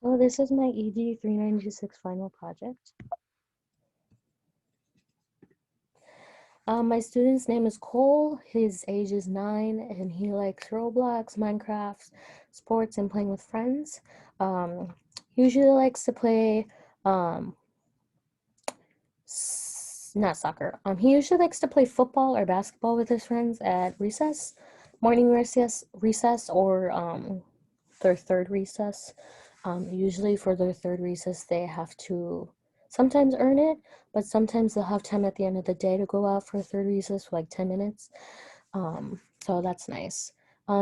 So this is my Ed396 final project. My student's name is Cole. His age is 9, and he likes Roblox, Minecraft, sports, and playing with friends. He usually likes to play, um, not soccer. He usually likes to play football or basketball with his friends at recess, morning recess, or their third recess. Usually for their third recess, they have to sometimes earn it, but sometimes they'll have time at the end of the day to go out for a third recess for like 10 minutes. So that's nice.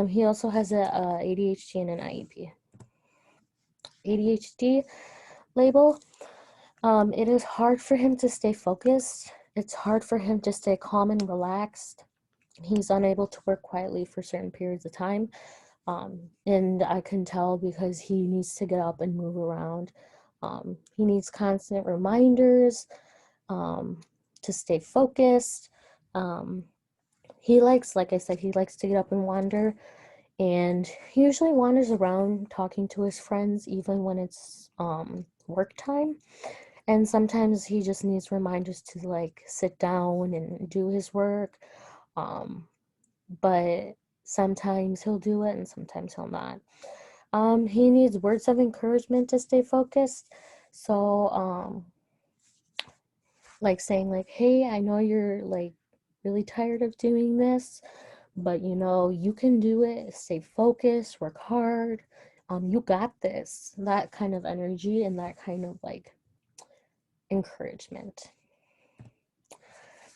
He also has a ADHD and an IEP. ADHD label. It is hard for him to stay focused. It's hard for him to stay calm and relaxed. He's unable to work quietly for certain periods of time. And I can tell because he needs to get up and move around. He needs constant reminders to stay focused. He likes, like I said, he likes to get up and wander. And he usually wanders around talking to his friends even when it's work time. And sometimes he just needs reminders to like sit down and do his work. But sometimes he'll do it and sometimes he'll not. He needs words of encouragement to stay focused. So, like saying like, hey, I know you're like really tired of doing this, but you know, you can do it. Stay focused, work hard. You got this. That kind of energy and that kind of like encouragement.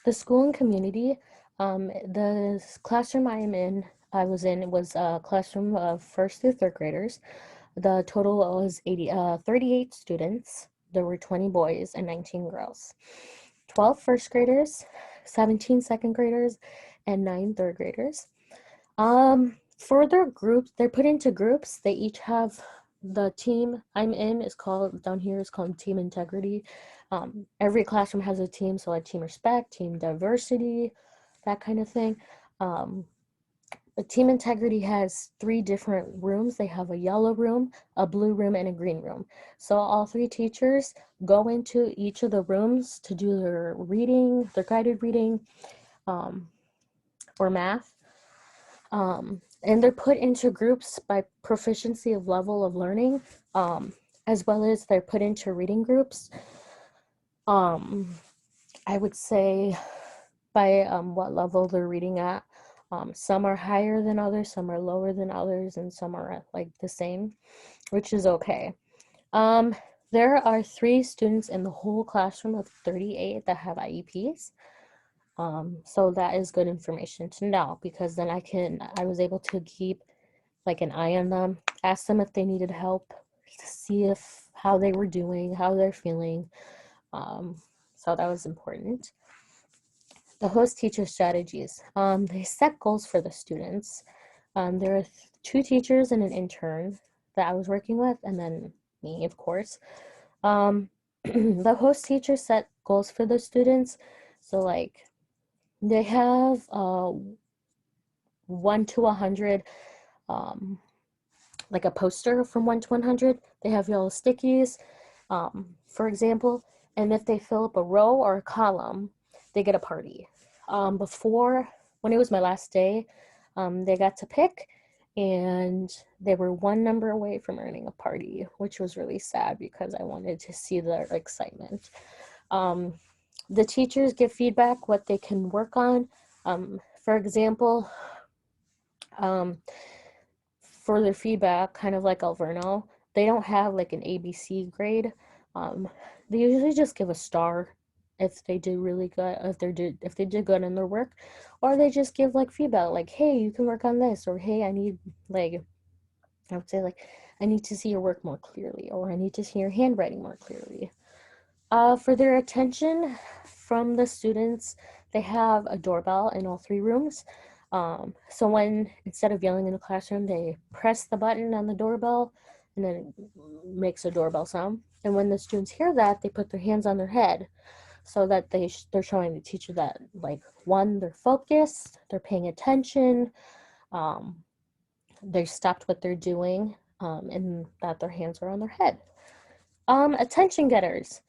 The school and community, the classroom I was in, it was a classroom of first through third graders. The total was 38 students. There were 20 boys and 19 girls. 12 first graders, 17 second graders, and 9 third graders. For their groups, they're put into groups. They each have the team I'm in is called, down here is called Team Integrity. Every classroom has a team, so like Team Respect, Team Diversity, that kind of thing. The Team Integrity has 3 different rooms. They have a yellow room, a blue room, and a green room. So all 3 teachers go into each of the rooms to do their reading, their guided reading, or math. And they're put into groups by proficiency of level of learning, as well as they're put into reading groups. I would say by what level they're reading at. Some are higher than others, some are lower than others, and some are like the same, which is okay. There are 3 students in the whole classroom of 38 that have IEPs. So that is good information to know because then I was able to keep like an eye on them, ask them if they needed help, to see how they were doing, how they're feeling. So that was important. The host teacher strategies. They set goals for the students. There are 2 teachers and an intern that I was working with, and then me, of course. The host teacher set goals for the students. So like they have 1 to 100, like a poster from 1 to 100. They have yellow stickies, for example, and if they fill up a row or a column, they get a party. Before, when it was my last day, they got to pick, and they were 1 number away from earning a party, which was really sad because I wanted to see their excitement. The teachers give feedback what they can work on. For example, for their feedback, kind of like Alverno, they don't have like an ABC grade. They usually just give a star if they did really good, if they did good in their work, or they just give like feedback, like, hey, you can work on this, or hey, I need like, I would say like, I need to see your work more clearly, or I need to see your handwriting more clearly. For their attention from the students, they have a doorbell in all 3 rooms. So when, instead of yelling in the classroom, they press the button on the doorbell and then it makes a doorbell sound. And when the students hear that, they put their hands on their head so that they're showing the teacher that, like, 1, they're focused, they're paying attention, they stopped what they're doing, and that their hands are on their head. Attention getters.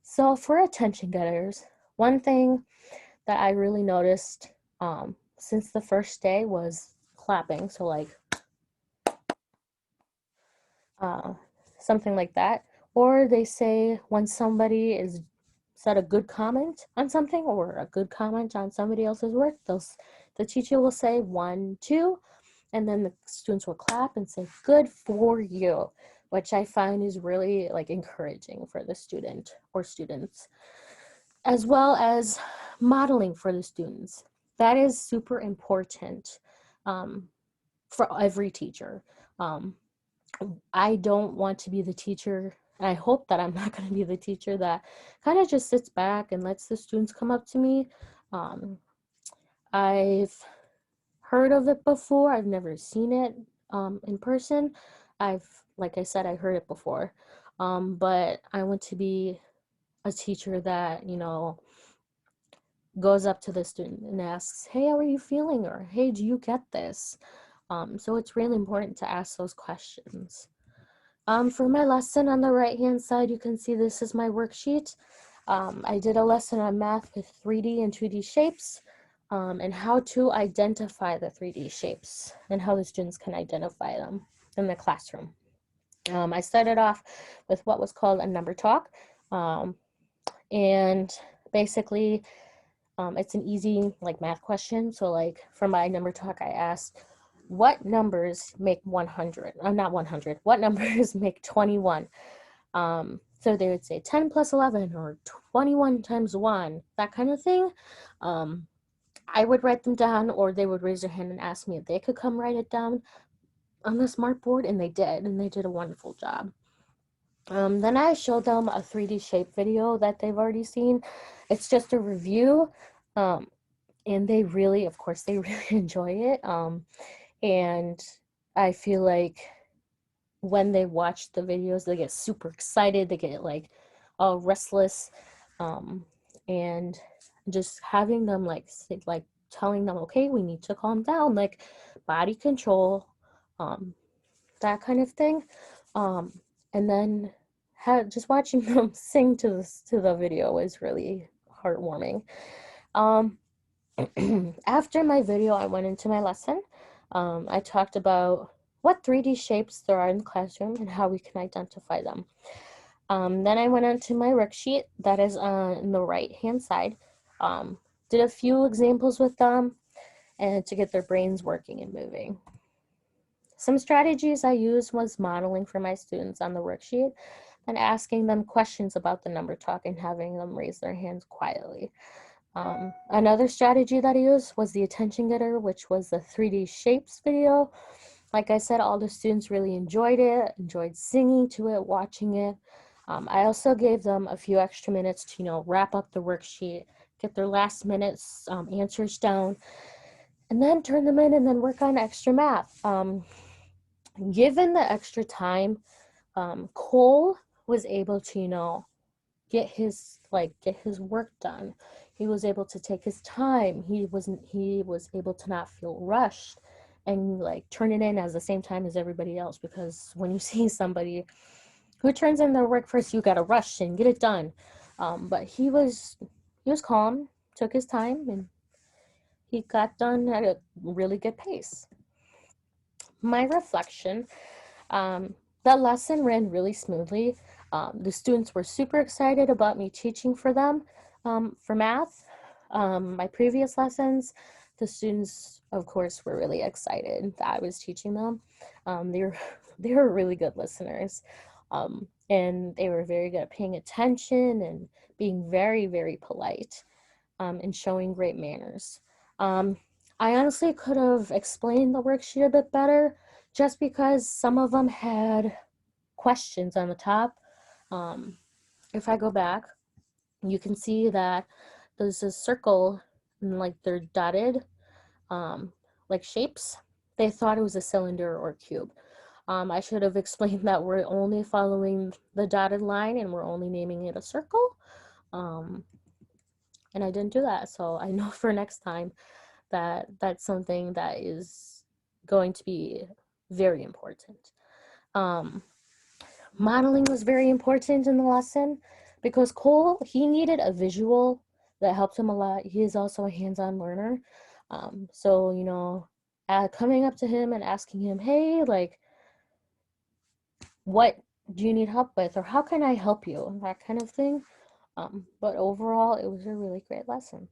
So for attention getters, one thing that I really noticed since the first day was clapping. So like uh, something like that. Or they say when somebody is said a good comment on something or a good comment on somebody else's work, the teacher will say 1, 2, and then the students will clap and say good for you, which I find is really like encouraging for the student or students, as well as modeling for the students. That is super important um, for every teacher. Um, I don't want to be the teacher, and I hope that I'm not going to be the teacher that kind of just sits back and lets the students come up to me. Um, I've heard of it before. I've never seen it in person. Like I said, I heard it before. But I want to be a teacher that, goes up to the student and asks, hey, how are you feeling? Or, hey, do you get this? So it's really important to ask those questions. For my lesson on the right-hand side, you can see this is my worksheet. I did a lesson on math with 3D and 2D shapes, and how to identify the 3D shapes and how the students can identify them in the classroom. I started off with what was called a number talk, and basically it's an easy like math question. So like for my number talk, I asked, what numbers make 100? Not 100. What numbers make 21? So they would say 10 plus 11 or 21 times 1, that kind of thing. I would write them down, or they would raise their hand and ask me if they could come write it down on the smartboard, and they did a wonderful job. Then I showed them a 3D shape video that they've already seen. It's just a review, and they really, of course, they really enjoy it. And I feel like when they watch the videos, they get super excited. They get like all restless, and just having them like telling them, okay, we need to calm down, like body control, um, that kind of thing. Um, and then just watching them sing to the video was really heartwarming. Um, After my video, I went into my lesson. I talked about what 3D shapes there are in the classroom and how we can identify them. Then I went onto my worksheet that is on the right-hand side. Did a few examples with them and to get their brains working and moving. Some strategies I used was modeling for my students on the worksheet and asking them questions about the number talk and having them raise their hands quietly. Another strategy that I used was the attention getter, which was the 3D shapes video. Like I said, all the students really enjoyed it, enjoyed singing to it, watching it. I also gave them a few extra minutes to, wrap up the worksheet, get their last minutes answers down, and then turn them in and then work on extra math. Given the extra time, Cole was able to, get his work done. He was able to take his time. He was able to not feel rushed and like turn it in at the same time as everybody else, because when you see somebody who turns in their work first, you gotta rush and get it done. But he was calm, took his time, and he got done at a really good pace. My reflection, that lesson ran really smoothly. The students were super excited about me teaching for them for math. My previous lessons, the students, of course, were really excited that I was teaching them. They were they were really good listeners, and they were very good at paying attention and being very, very polite, and showing great manners. Um, I honestly could have explained the worksheet a bit better, just because some of them had questions on the top. Um, if I go back, you can see that there's a circle and like they're dotted, um, like shapes. They thought it was a cylinder or cube. I should have explained that we're only following the dotted line and we're only naming it a circle. Um, and I didn't do that, so I know for next time that that's something that is going to be very important. Modeling was very important in the lesson because Cole, he needed a visual that helped him a lot. He is also a hands-on learner. So, you know, coming up to him and asking him, hey, like, what do you need help with? Or how can I help you? That kind of thing. But overall, it was a really great lesson.